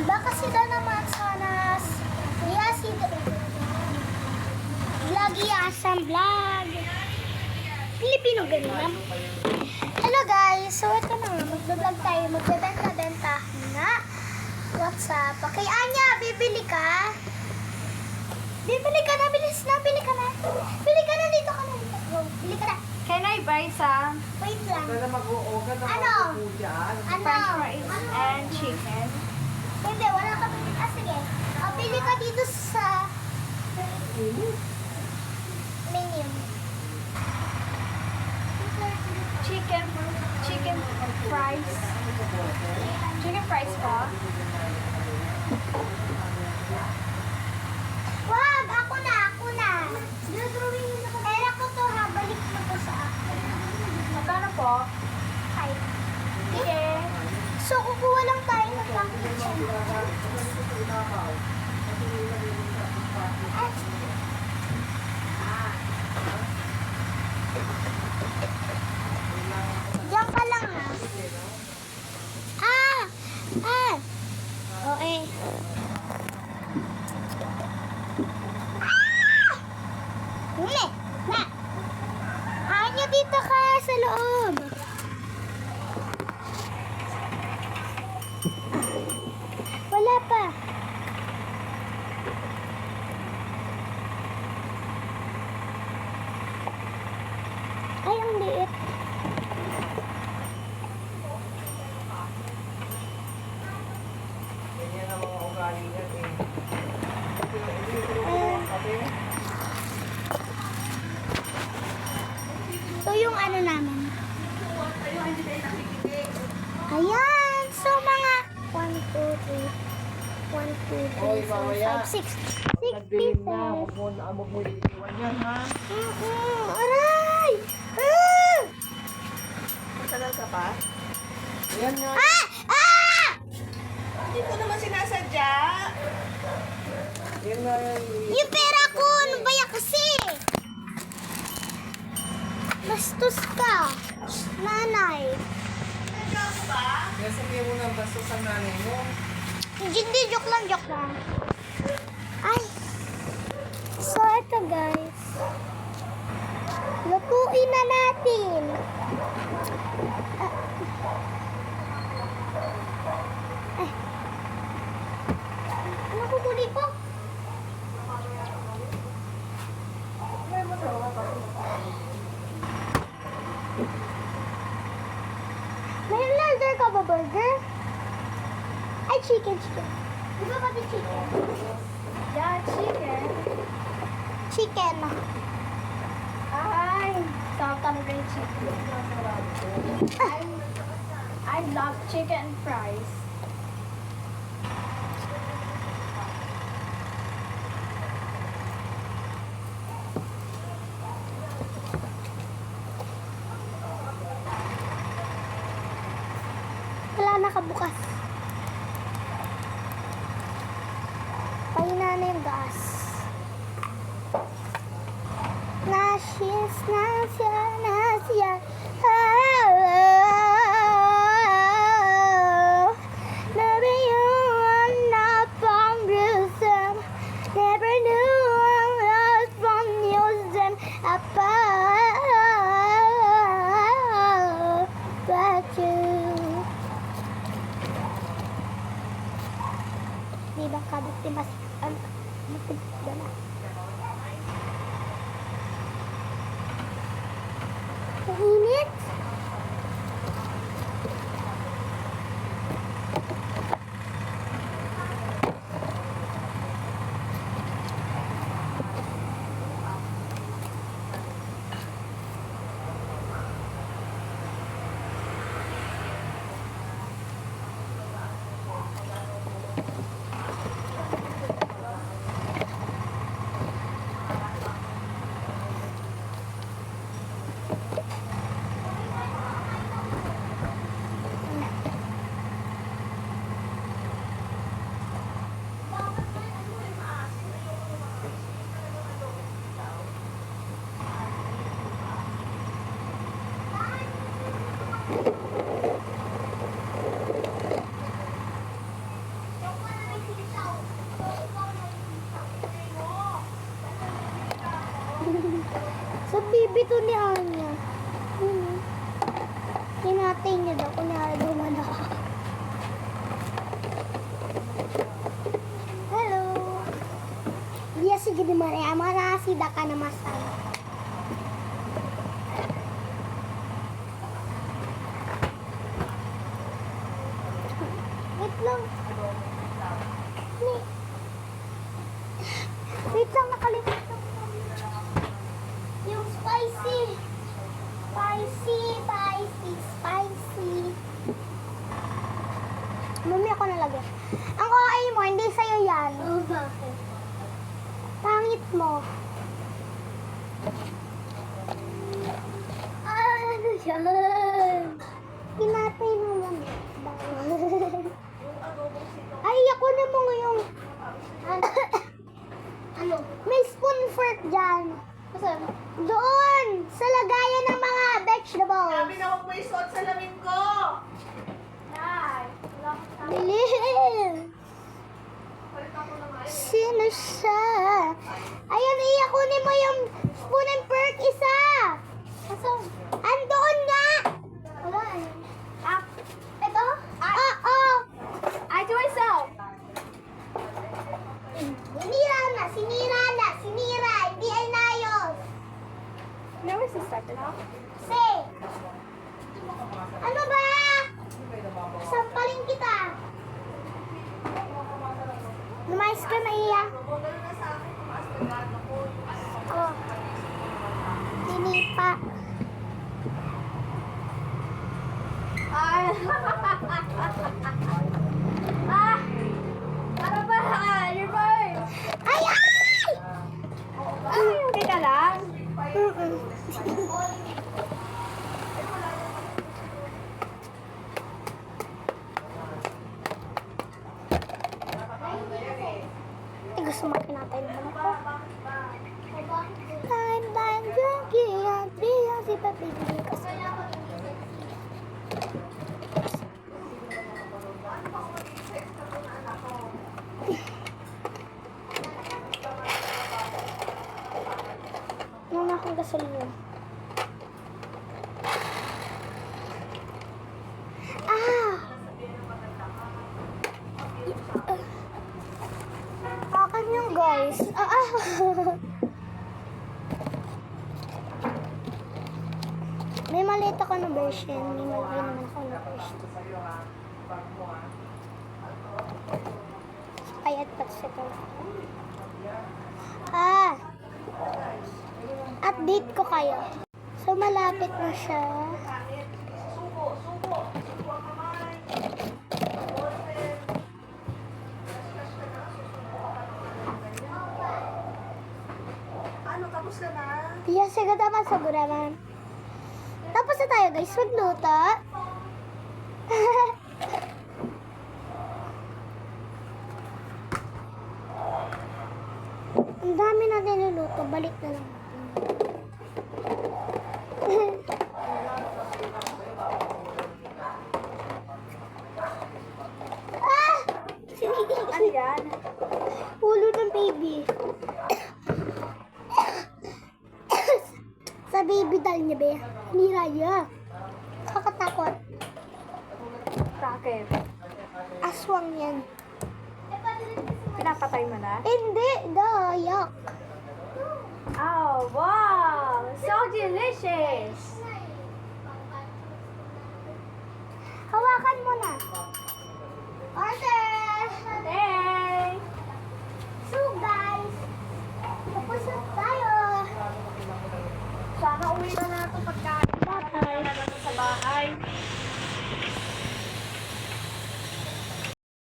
Baka sila naman sana niya si vlog asam vlog. Pilipino ganun. Hello guys, so ito na nga, mag-vlog tayo, magbebenta-benta na. What's up? Okay, Anya, bibili ka? Bibili ka na, bilis na, bili ka na. Bili ka na, dito ka na. Go, bili ka na. Can I buy some Wait lang. French fries and chicken? Hindi, wala ka bibili. Ah, sige. Bili ka dito sa menu. Chicken fries. Chicken fries po. Wag! Ako na! Era ko to ha, balik mo to sa akin. Magkano po? Ay. Sige. So, kukuha lang tayo ng pang kitchen. Diyan ka lang ha. Okay. Huli! Na! Anya, dito ka sa loob. Wala pa. Ay, ang liit. Ito yung ano namin. Ayan. So, mga 1, 2, 3, 4, 5, 6. 6 pieces. Aray! Masagal ka pa? Yan nga. Hindi ko naman sinasadya. Yan nga yan. Yung pera ko! Ano ba yan kasi? Bastos ka. Nanay. Sadya ko ba? Kaya sabihin mo ng bastos ang nanay mo. Hindi, joke lang. Ay. So, ito guys. Lutuin na natin. Ano kukunin ko? May order ka ba burger? Ay, chicken. Di ba pati chicken? Yeah, chicken. Chicken. Ay, sarap talaga yung chicken. I love chicken fries. Wala nakabukas. Pahina na yung gas. Nasya. Never you are not from Jerusalem. Never knew I was from Jerusalem. But you. Di ba kabit mas dala. Init. Bibi to ni Anya. Hinatay niya daw. Kunyari dumala. Hello. Dia sige di mana mana sida ka na masal. Wait lang. Wait lang, nakalimutan ko. Yung spicy. Spicy. Mami, ako nalagyan. Ang OA mo, hindi sa'yo yan. Oh, bakit? Pangit mo. Ano yan? Pinatay mo lang. Ay, ako na mo ngayong... Ano? May spoon fork dyan. Saan? Doon! Sa lagayan ng mga vegetables. Sabi na huwag mo isuot sa lamin ko. Nay, Bilhin! Sino siya? Ayun, iyakunin mo yung spoon and fork isa! Asan? Andoon nga! Wala eh. Ah, Ito? Oo! I do myself. Sinira! Hindi ay nayos! Now where's the second half? Say! Ano ba? Sampalin kita! Lumayas ka na iya. Oh. Tinipa. Ah! Ah! Ano ba? You're fine. Ay! Ay! Ay, okay ka lang? Mm-mm. Ay, gusto makinatay naman ako. Time, junkie, at biya si Papi. Ano na akong gasolina? Ah! Akin yung guys. May maliit ako na version. May malaki naman ako na version. Payat pa siya to. Update ko kayo. So, malapit na siya. Ano, tapos ka na? Iya, sige naman sa guraman. Tapos na tayo guys, magluto. Ang dami natin niluto, balik na lang. Ah! Ano yan? Ulo ng baby. Sa baby doll niya, be. Hindi raya. Kakatakot. Bakit? Aswang yan. Pinapatay mo na? Hindi, dayak. Oh, wow! So delicious! Hawakan mo na. Order! Hey! So guys, tapos na tayo. Sana uwi na natin pagkain. Bye-bye. Sa bahay.